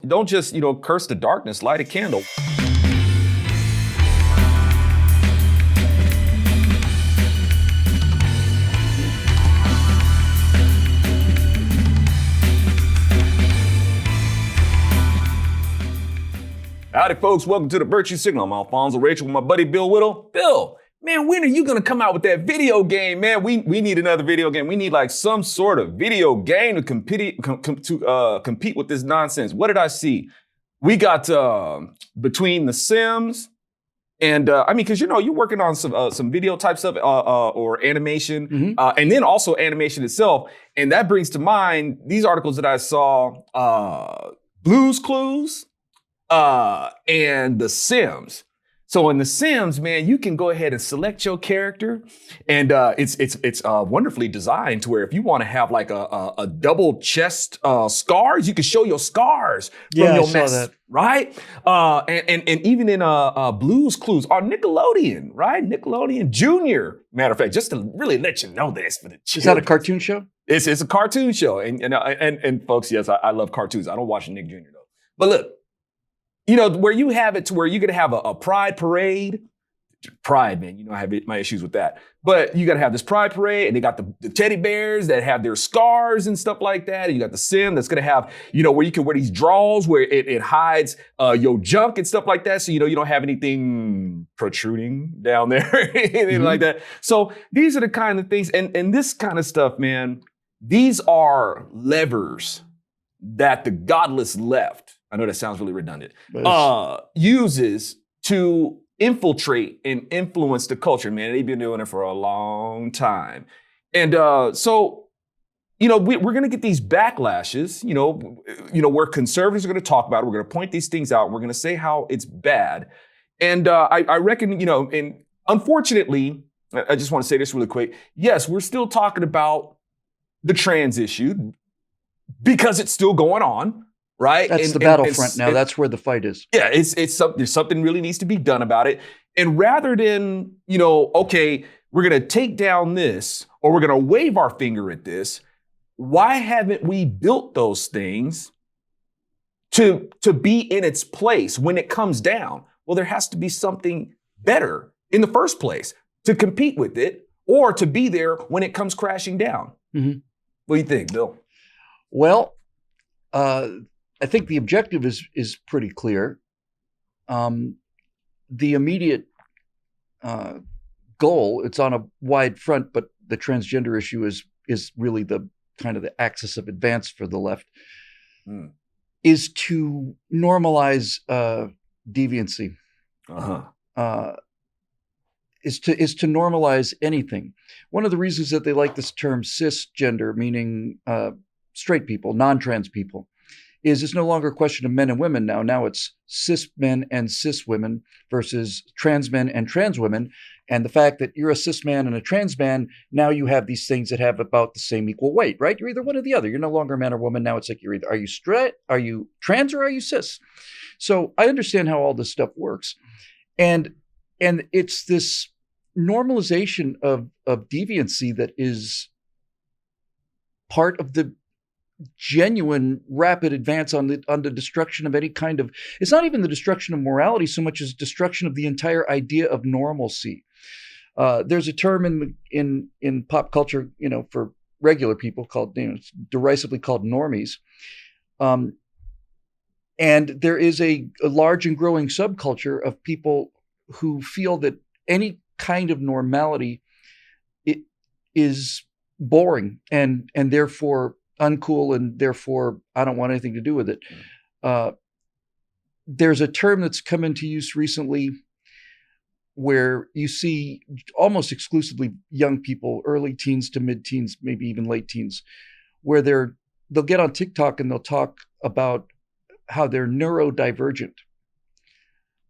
don't just, curse the darkness, light a candle. Howdy, folks. Welcome to the Virtue Signal. I'm Alfonso Rachel with my buddy Bill Whittle. Bill, man, when are you going to come out with that video game, man? We need another video game. We need like some sort of video game to compete with this nonsense. What did I see? We got between The Sims and, because, you're working on some video type stuff or animation, and then also animation itself. And that brings to mind these articles that I saw, Blue's Clues, and The Sims. So in The Sims, man, you can go ahead and select your character, and it's wonderfully designed to where if you want to have like a double chest scars, you can show your scars from your mess, that. Right? And even in Blue's Clues on Nickelodeon, right? Nickelodeon Junior, matter of fact, just to really let you know this for the children. Is that a cartoon show? It's a cartoon show, and folks, yes, I love cartoons. I don't watch Nick Jr. though, but look. Where you have it to where you're going to have a pride parade. Pride, man, I have my issues with that. But you got to have this pride parade, and they got the teddy bears that have their scars and stuff like that. And you got the Sim that's going to have, where you can wear these drawers where it hides your junk and stuff like that. So, you don't have anything protruding down there, anything like that. So these are the kind of things, and this kind of stuff, man, these are levers that the godless left, I know that sounds really redundant, uses to infiltrate and influence the culture. Man, they've been doing it for a long time. And so, we're going to get these backlashes, where conservatives are going to talk about it. We're going to point these things out. And we're going to say how it's bad. And I reckon, and unfortunately, I just want to say this really quick. Yes, we're still talking about the trans issue because it's still going on. Right? That's the battlefront now. That's where the fight is. Yeah, there's something really needs to be done about it. And rather than, okay, we're going to take down this or we're going to wave our finger at this, why haven't we built those things to be in its place when it comes down? Well, there has to be something better in the first place to compete with it or to be there when it comes crashing down. Mm-hmm. What do you think, Bill? Well, I think the objective is pretty clear. The immediate goal, it's on a wide front, but the transgender issue is really the kind of the axis of advance for the left, is to normalize deviancy. Is to normalize anything. One of the reasons that they like this term cisgender, meaning straight people, non-trans people, is it's no longer a question of men and women now. Now it's cis men and cis women versus trans men and trans women. And the fact that you're a cis man and a trans man, now you have these things that have about the same equal weight, right? You're either one or the other. You're no longer a man or woman. Now it's like you're either, are you straight, are you trans, or are you cis? So I understand how all this stuff works. And it's this normalization of deviancy that is part of the genuine rapid advance on the destruction of any kind of, it's not even the destruction of morality so much as destruction of the entire idea of normalcy. There's a term in pop culture, for regular people called, it's derisively called normies. And there is a large and growing subculture of people who feel that any kind of normality is boring and therefore uncool, and therefore I don't want anything to do with it. There's a term that's come into use recently where you see almost exclusively young people, early teens to mid-teens, maybe even late teens, where they'll get on TikTok and they'll talk about how they're neurodivergent,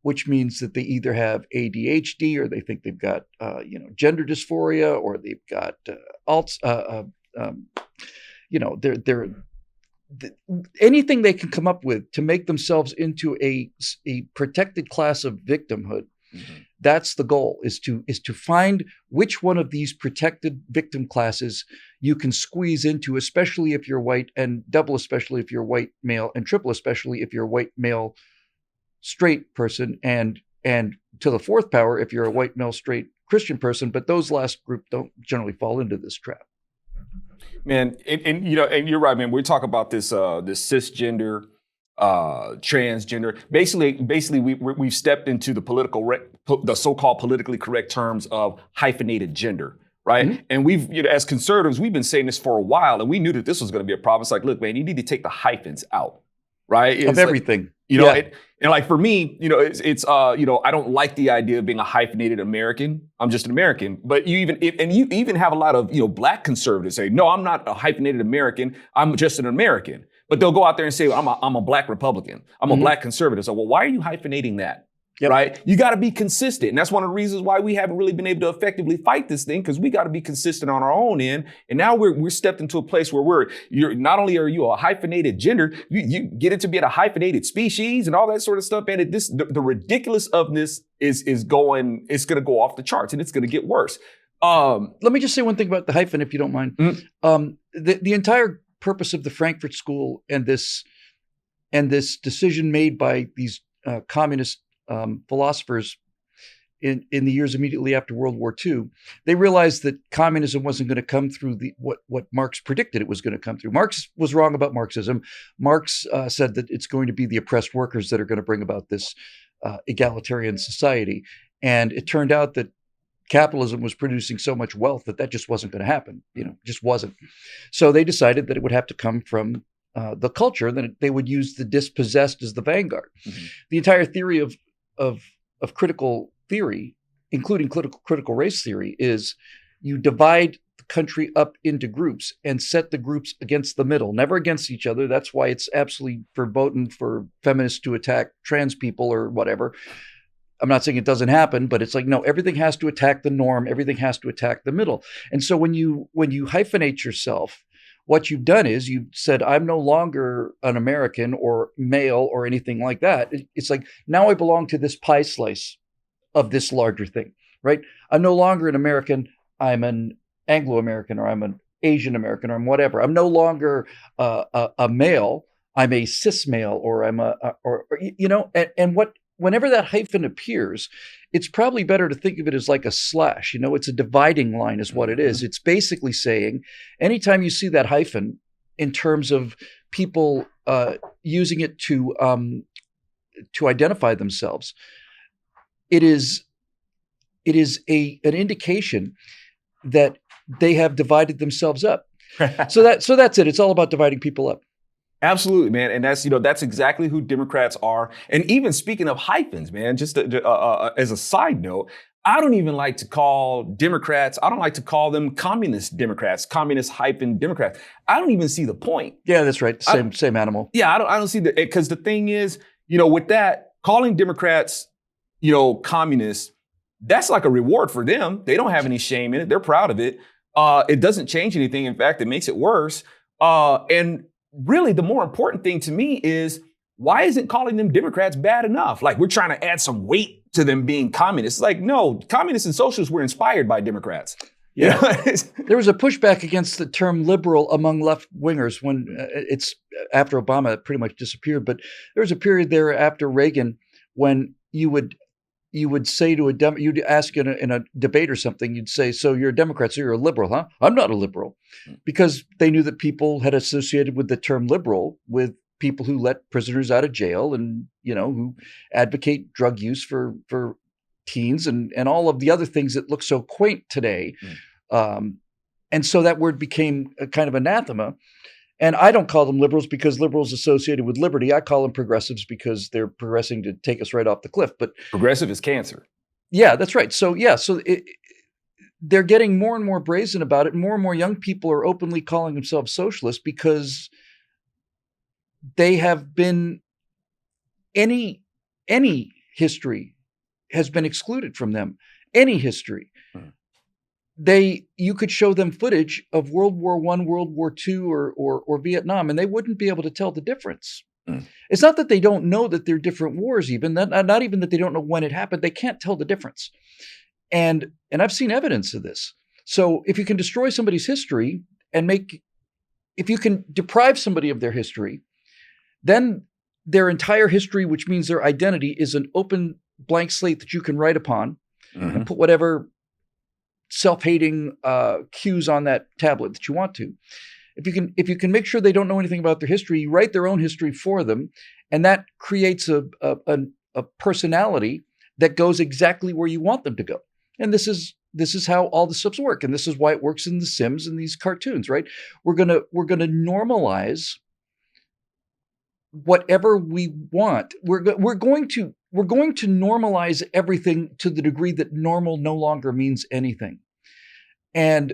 which means that they either have ADHD or they think they've got gender dysphoria, or they've got they're anything they can come up with to make themselves into a protected class of victimhood. That's the goal, is to find which one of these protected victim classes you can squeeze into, especially if you're white, and double especially if you're white male, and triple especially if you're a white male straight person, and to the fourth power if you're a white male straight Christian person. But those last group don't generally fall into this trap. Man, and you're right, man. We talk about this cisgender, transgender. Basically, we've stepped into the so-called politically correct terms of hyphenated gender, right? Mm-hmm. And we've, as conservatives, we've been saying this for a while, and we knew that this was going to be a problem. It's like, look, man, you need to take the hyphens out, right? It's of everything. Like, and like for me, it's I don't like the idea of being a hyphenated American. I'm just an American. But you even have a lot of black conservatives say, no, I'm not a hyphenated American. I'm just an American. But they'll go out there and say, well, I'm a black Republican. I'm a black conservative. So, well, why are you hyphenating that? Yep. Right? You got to be consistent. And that's one of the reasons why we haven't really been able to effectively fight this thing, because we got to be consistent on our own end. And now we're stepped into a place where you're not only are you a hyphenated gender, you get it to be a hyphenated species and all that sort of stuff. And the ridiculous of this it's going to go off the charts, and it's going to get worse. Let me just say one thing about the hyphen, if you don't mind. Mm-hmm. The entire purpose of the Frankfurt School and this decision made by these communist philosophers in the years immediately after World War II, they realized that communism wasn't going to come through what Marx predicted it was going to come through. Marx was wrong about Marxism. Marx said that it's going to be the oppressed workers that are going to bring about this egalitarian society. And it turned out that capitalism was producing so much wealth that just wasn't going to happen. Just wasn't. So they decided that it would have to come from the culture, that they would use the dispossessed as the vanguard. Mm-hmm. The entire theory of critical theory, including critical race theory, is you divide the country up into groups and set the groups against the middle, never against each other. That's why it's absolutely verboten for feminists to attack trans people or whatever. I'm not saying it doesn't happen, but it's like, no, everything has to attack the norm. Everything has to attack the middle. And so when you hyphenate yourself, what you've done is you've said, I'm no longer an American or male or anything like that. It's like, now I belong to this pie slice of this larger thing, right? I'm no longer an American. I'm an Anglo-American, or I'm an Asian American, or I'm whatever. I'm no longer a male. I'm a cis male, or I'm whenever that hyphen appears, it's probably better to think of it as like a slash. It's a dividing line is what it is. It's basically saying, anytime you see that hyphen in terms of people using it to identify themselves, it is an indication that they have divided themselves up. So that's it. It's all about dividing people up. Absolutely, man. And that's exactly who Democrats are. And even speaking of hyphens, man, just as a side note, I don't even like to call Democrats, I don't like to call them communist Democrats, communist hyphen Democrats. I don't even see the point. Yeah, that's right. Same animal. Yeah, I don't see because the thing is, with that, calling Democrats, communists, that's like a reward for them. They don't have any shame in it. They're proud of it. It doesn't change anything. In fact, it makes it worse. And really, the more important thing to me is, why isn't calling them Democrats bad enough? Like, we're trying to add some weight to them being communists. Like, no, communists and socialists were inspired by Democrats. Yeah. There was a pushback against the term liberal among left-wingers when it's after Obama pretty much disappeared. But there was a period there after Reagan when you would say to you'd ask in a debate or something, you'd say, so you're a Democrat, so you're a liberal, huh? I'm not a liberal. Because they knew that people had associated with the term liberal with people who let prisoners out of jail and, who advocate drug use for teens and all of the other things that look so quaint today. And so that word became a kind of anathema. And I don't call them liberals because liberals associated with liberty. I call them progressives because they're progressing to take us right off the cliff. But progressive is cancer. Yeah, that's right. So they're getting more and more brazen about it. More and more young people are openly calling themselves socialists because they have been any history has been excluded from them. Any history. You could show them footage of World War I, World War II, or Vietnam, and they wouldn't be able to tell the difference. Mm. It's not that they don't know that they're different wars, even not even that they don't know when it happened. They can't tell the difference. And I've seen evidence of this. So if you can destroy somebody's history and if you can deprive somebody of their history, then their entire history, which means their identity, is an open blank slate that you can write upon and put whatever self-hating cues on that tablet that you want to. If you can make sure they don't know anything about their history, you write their own history for them, and that creates a personality that goes exactly where you want them to go. And this is how all the stuffs work, and this is why it works in The Sims and these cartoons, right? We're gonna normalize whatever we want. We're going to normalize everything to the degree that normal no longer means anything, and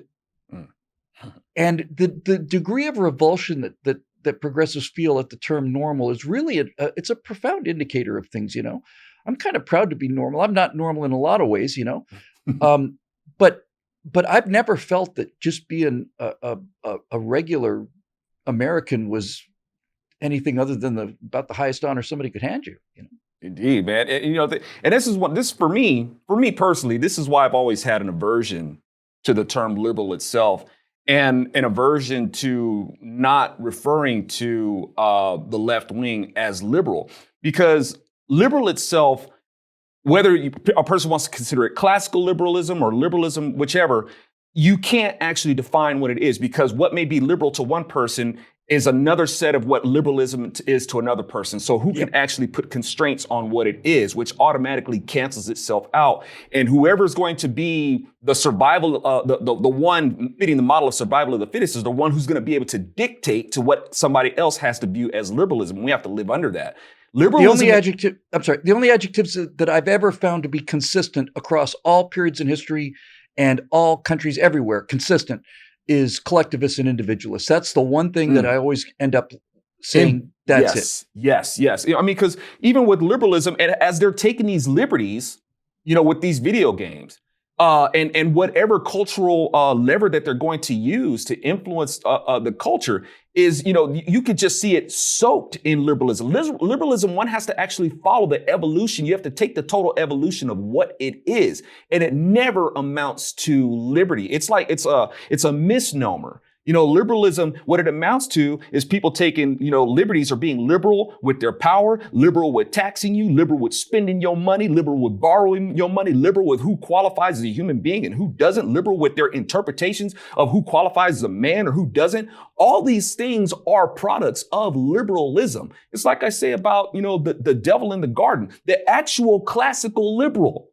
the degree of revulsion that progressives feel at the term normal is really it's a profound indicator of things. I'm kind of proud to be normal. I'm not normal in a lot of ways, but I've never felt that just being a regular American was anything other than about the highest honor somebody could hand you. Indeed, man. And this for me personally, this is why I've always had an aversion to the term liberal itself, and an aversion to not referring to the left wing as liberal, because liberal itself, whether a person wants to consider it classical liberalism or liberalism, whichever, you can't actually define what it is, because what may be liberal to one person is another set of what liberalism is to another person. So who can actually put constraints on what it is, which automatically cancels itself out. And whoever's going to be the survival, the one fitting the model of survival of the fittest is the one who's going to be able to dictate to what somebody else has to view as liberalism. We have to live under that. Liberalism, the only adjectives that I've ever found to be consistent across all periods in history and all countries everywhere, consistent, is collectivist and individualist. That's the one thing that I always end up saying, that's it. Yes. I mean, because even with liberalism, and as they're taking these liberties, with these video games, and whatever cultural lever that they're going to use to influence the culture is, you could just see it soaked in liberalism. Liberalism, one has to actually follow the evolution. You have to take the total evolution of what it is, and it never amounts to liberty. It's like it's a misnomer. Liberalism, what it amounts to is people taking, liberties or being liberal with their power, liberal with taxing you, liberal with spending your money, liberal with borrowing your money, liberal with who qualifies as a human being and who doesn't, liberal with their interpretations of who qualifies as a man or who doesn't. All these things are products of liberalism. It's like I say about, the devil in the garden, the actual classical liberal,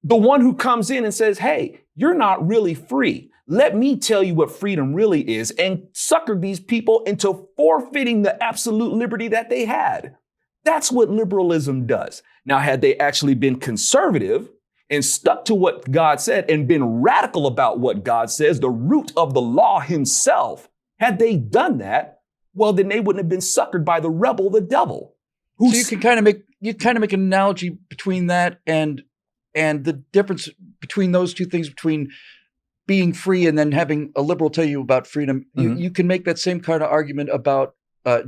the one who comes in and says, hey, you're not really free. Let me tell you what freedom really is, and sucker these people into forfeiting the absolute liberty that they had. That's what liberalism does. Now, had they actually been conservative and stuck to what God said and been radical about what God says, the root of the law himself, had they done that, well, then they wouldn't have been suckered by the rebel, the devil. So you can kind of make an analogy between that and the difference between those two things, between being free and then having a liberal tell you about freedom. You can make that same kind of argument about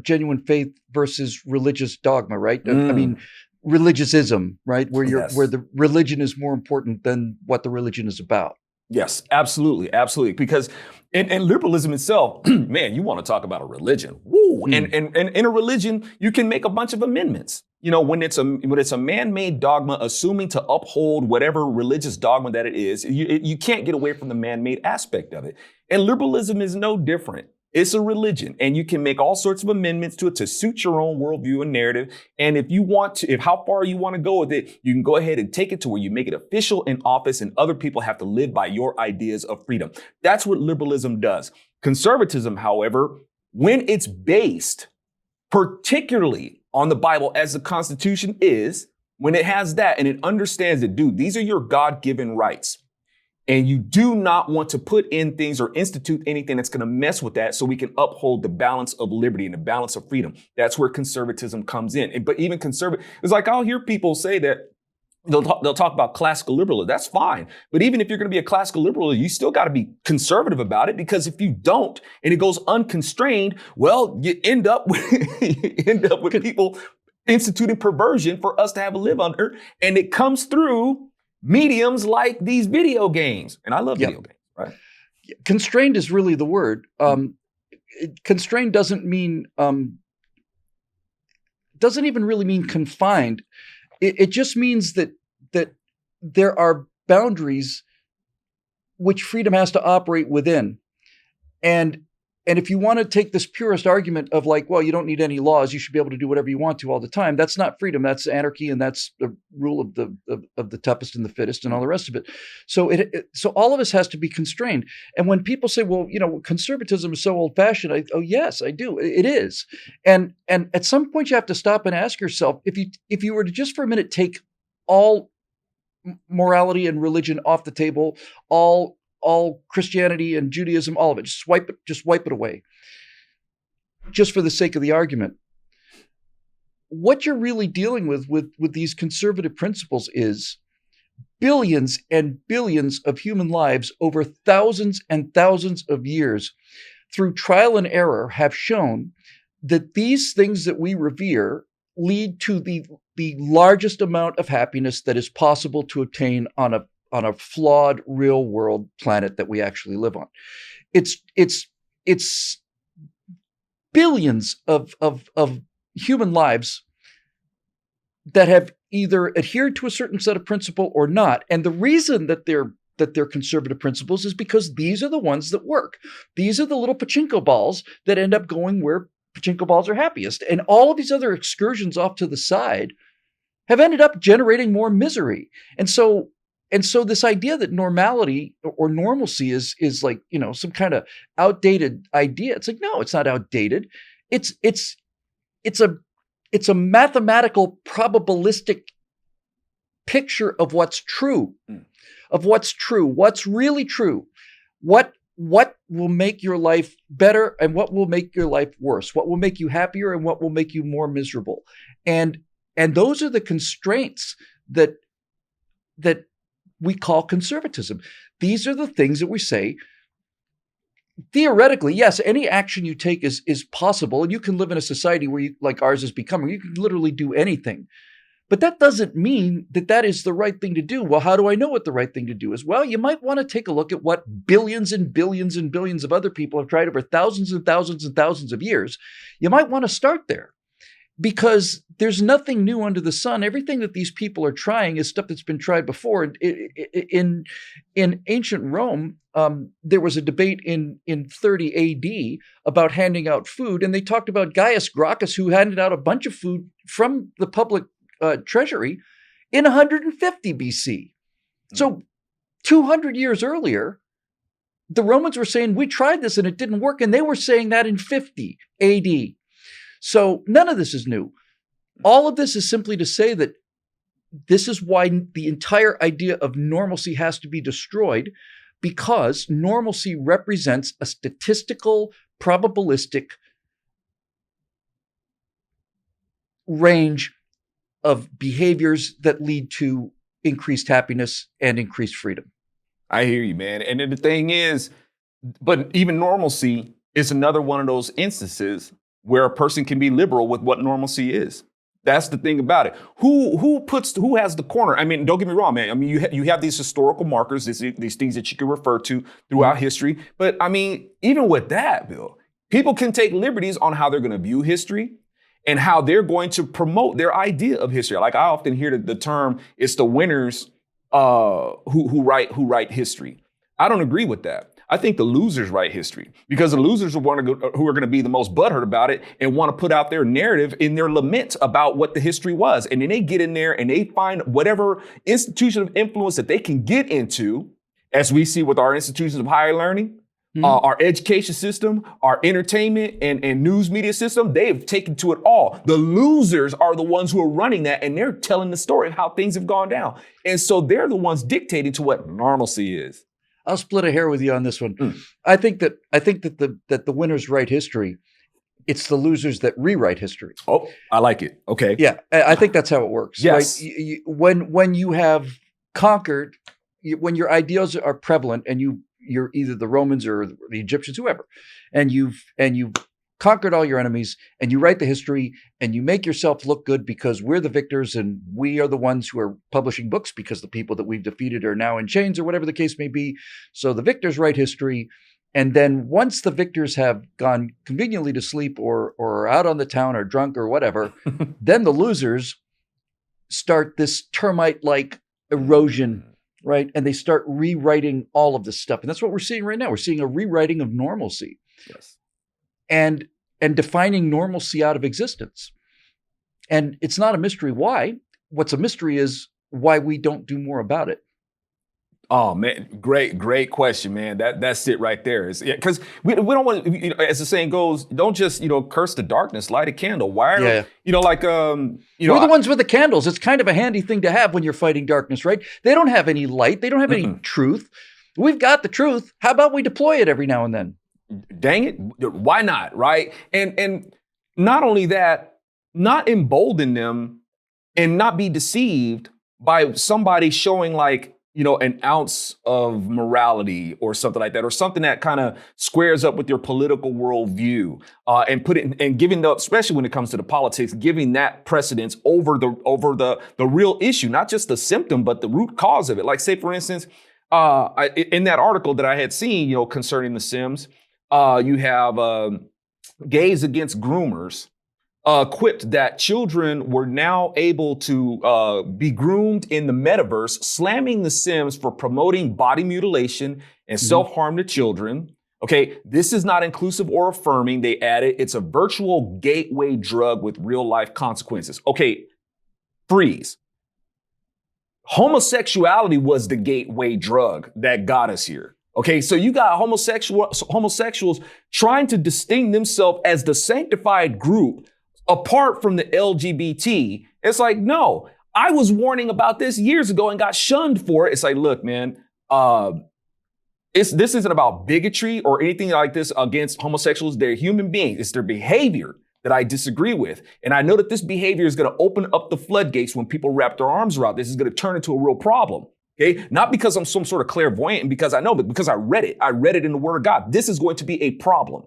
genuine faith versus religious dogma, right? I mean, religiousism, right? Where the religion is more important than what the religion is about. Yes, absolutely. Because and liberalism itself, man, you want to talk about a religion. Woo! And in a religion, you can make a bunch of amendments. When it's a man-made dogma, assuming to uphold whatever religious dogma that it is, you can't get away from the man-made aspect of it. And liberalism is no different. It's a religion, and you can make all sorts of amendments to it to suit your own worldview and narrative. And if you want to, how far you want to go with it, you can go ahead and take it to where you make it official in office, and other people have to live by your ideas of freedom. That's what liberalism does. Conservatism, however, when it's based particularly on the Bible as the Constitution is, when it has that and it understands that, dude, these are your God-given rights. And you do not want to put in things or institute anything that's going to mess with that, so we can uphold the balance of liberty and the balance of freedom. That's where conservatism comes in. But even conservative, it's like I'll hear people say that, they'll talk about classical liberalism. That's fine. But even if you're going to be a classical liberal, you still got to be conservative about it, because if you don't and it goes unconstrained, well, you end up with people instituting perversion for us to have a live under. And it comes through mediums like these video games. And I love video games, right? Constrained is really the word. Constrained doesn't mean, doesn't even really mean confined. It just means that there are boundaries which freedom has to operate within. And if you want to take this purest argument of like, well, you don't need any laws, you should be able to do whatever you want to all the time, that's not freedom. That's anarchy, and that's the rule of the toughest and the fittest and all the rest of it. So so all of us has to be constrained. And when people say, well, conservatism is so old-fashioned, yes, I do. It is. And at some point you have to stop and ask yourself, if you were to just for a minute take all morality and religion off the table, all Christianity and Judaism, all of it, just wipe it away, just for the sake of the argument. What you're really dealing with these conservative principles is billions and billions of human lives over thousands and thousands of years, through trial and error, have shown that these things that we revere lead to the largest amount of happiness that is possible to obtain on a flawed real world planet that we actually live on. It's billions of human lives that have either adhered to a certain set of principle or not. And the reason that they're conservative principles is because these are the ones that work. These are the little pachinko balls that end up going where pachinko balls are happiest. And all of these other excursions off to the side have ended up generating more misery. And so this idea that normality or normalcy is like, some kind of outdated idea. It's like, no, it's not outdated. It's a mathematical probabilistic picture of what's true, what's really true, what will make your life better and what will make your life worse, what will make you happier and what will make you more miserable. And those are the constraints that we call conservatism. These are the things that we say, theoretically, yes, any action you take is possible, and you can live in a society where like ours is becoming, you can literally do anything. But that doesn't mean that is the right thing to do. Well, how do I know what the right thing to do is? Well, you might want to take a look at what billions and billions and billions of other people have tried over thousands and thousands and thousands of years. You might want to start there, because there's nothing new under the sun. Everything that these people are trying is stuff that's been tried before. In ancient Rome, there was a debate in 30 AD about handing out food, and they talked about Gaius Gracchus, who handed out a bunch of food from the public treasury in 150 BC. So 200 years earlier, the Romans were saying, we tried this and it didn't work, and they were saying that in 50 AD. So none of this is new. All of this is simply to say that this is why the entire idea of normalcy has to be destroyed, because normalcy represents a statistical, probabilistic range of behaviors that lead to increased happiness and increased freedom. I hear you, man. And then the thing is, but even normalcy is another one of those instances where a person can be liberal with what normalcy is. That's the thing about it. Who has the corner? I mean, don't get me wrong, man. I mean, you have these historical markers, these things that you can refer to throughout history. But I mean, even with that, Bill, people can take liberties on how they're going to view history and how they're going to promote their idea of history. Like I often hear the term, it's the winners who write history. I don't agree with that. I think the losers write history, because the losers who are going to be the most butthurt about it and want to put out their narrative in their lament about what the history was. And then they get in there and they find whatever institution of influence that they can get into, as we see with our institutions of higher learning, our education system, our entertainment and news media system. They've taken to it all. The losers are the ones who are running that, and they're telling the story of how things have gone down. And so they're the ones dictating to what normalcy is. I'll split a hair with you on this one. I think that the winners write history It's the losers that rewrite history. Oh, I like it. Okay. Yeah, I think that's how it works. Yes. Right? When you have conquered, when your ideals are prevalent, and you're either the Romans or the Egyptians, whoever, and you've conquered all your enemies, and you write the history, and you make yourself look good because we're the victors, and we are the ones who are publishing books because the people that we've defeated are now in chains, or whatever the case may be. So the victors write history. And then once the victors have gone conveniently to sleep or are out on the town or drunk or whatever, then the losers start this termite-like erosion, right? And they start rewriting all of this stuff. And that's what we're seeing right now. We're seeing a rewriting of normalcy. Yes. And defining normalcy out of existence. And it's not a mystery why. What's a mystery is why we don't do more about it. Oh man, great question, man. That's it right there. Because we don't want, as the saying goes, don't just curse the darkness, light a candle. Why are Yeah. we're the ones with the candles. It's kind of a handy thing to have when you're fighting darkness, right? They don't have any light. They don't have any truth. We've got the truth. How about we deploy it every now and then? Dang it, why not, right? And not only that, not embolden them and not be deceived by somebody showing like, an ounce of morality or something like that, or something that kind of squares up with your political worldview, and put it and giving the, especially when it comes to the politics, giving that precedence over the real issue, not just the symptom, but the root cause of it. Like, say, for instance, in that article that I had seen, concerning the Sims, you have Gays Against Groomers quipped that children were now able to be groomed in the metaverse, slamming the Sims for promoting body mutilation and self-harm to children. Okay, this is not inclusive or affirming. They added, it's a virtual gateway drug with real life consequences. Okay, freeze. Homosexuality was the gateway drug that got us here. Okay, so you got homosexuals trying to distinguish themselves as the sanctified group apart from the LGBT. It's like, no, I was warning about this years ago and got shunned for it. It's like, look, man, this isn't about bigotry or anything like this against homosexuals. They're human beings. It's their behavior that I disagree with. And I know that this behavior is going to open up the floodgates when people wrap their arms around this. Is going to turn into a real problem. Okay, not because I'm some sort of clairvoyant and because I know, but because I read it. I read it in the Word of God. This is going to be a problem.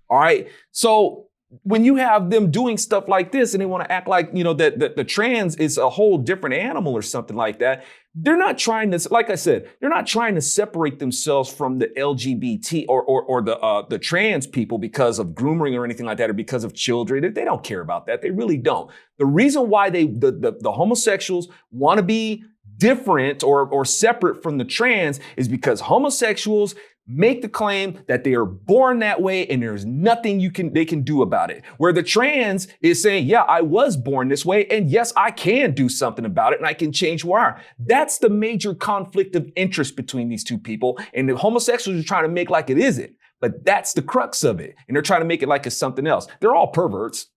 All right. So when you have them doing stuff like this and they want to act like, that the trans is a whole different animal or something like that, they're not trying to, like I said, they're not trying to separate themselves from the LGBT or the trans people because of grooming or anything like that, or because of children. They don't care about that. They really don't. The reason why the homosexuals want to be different or separate from the trans is because homosexuals make the claim that they are born that way and there's nothing they can do about it. Where the trans is saying, yeah, I was born this way and yes, I can do something about it and I can change who I am. That's the major conflict of interest between these two people. And the homosexuals are trying to make like it isn't, but that's the crux of it. And they're trying to make it like it's something else. They're all perverts.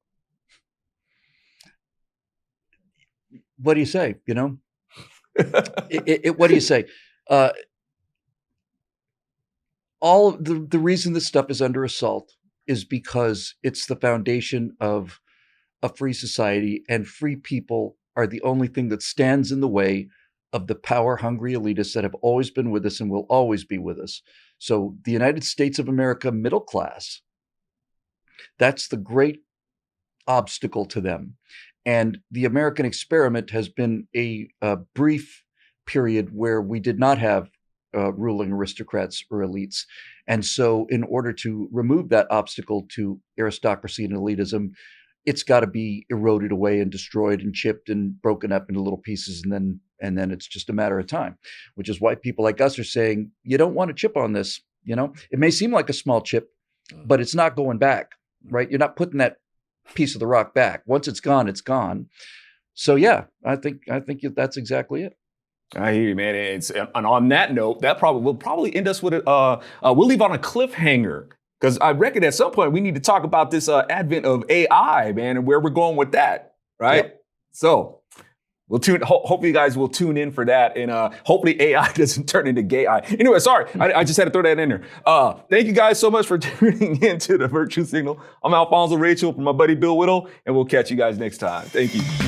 What do you say? What do you say? All of the reason this stuff is under assault is because it's the foundation of a free society, and free people are the only thing that stands in the way of the power-hungry elitists that have always been with us and will always be with us. So the United States of America middle class, that's the great obstacle to them. And the American experiment has been a brief period where we did not have ruling aristocrats or elites. And so in order to remove that obstacle to aristocracy and elitism, it's got to be eroded away and destroyed and chipped and broken up into little pieces. And then it's just a matter of time, which is why people like us are saying, you don't want to chip on this. It may seem like a small chip, but it's not going back, right? You're not putting that piece of the rock back. Once it's gone, it's gone. So yeah, I think that's exactly it. I hear you, man. And on that note, we'll probably end us with we'll leave on a cliffhanger, because I reckon at some point we need to talk about this advent of AI, man, and where we're going with that, right? Yep. So Hopefully you guys will tune in for that. And hopefully AI doesn't turn into gay eye. Anyway, sorry. I just had to throw that in there. Thank you guys so much for tuning into the Virtue Signal. I'm Alfonso Rachel from my buddy Bill Whittle, and we'll catch you guys next time. Thank you.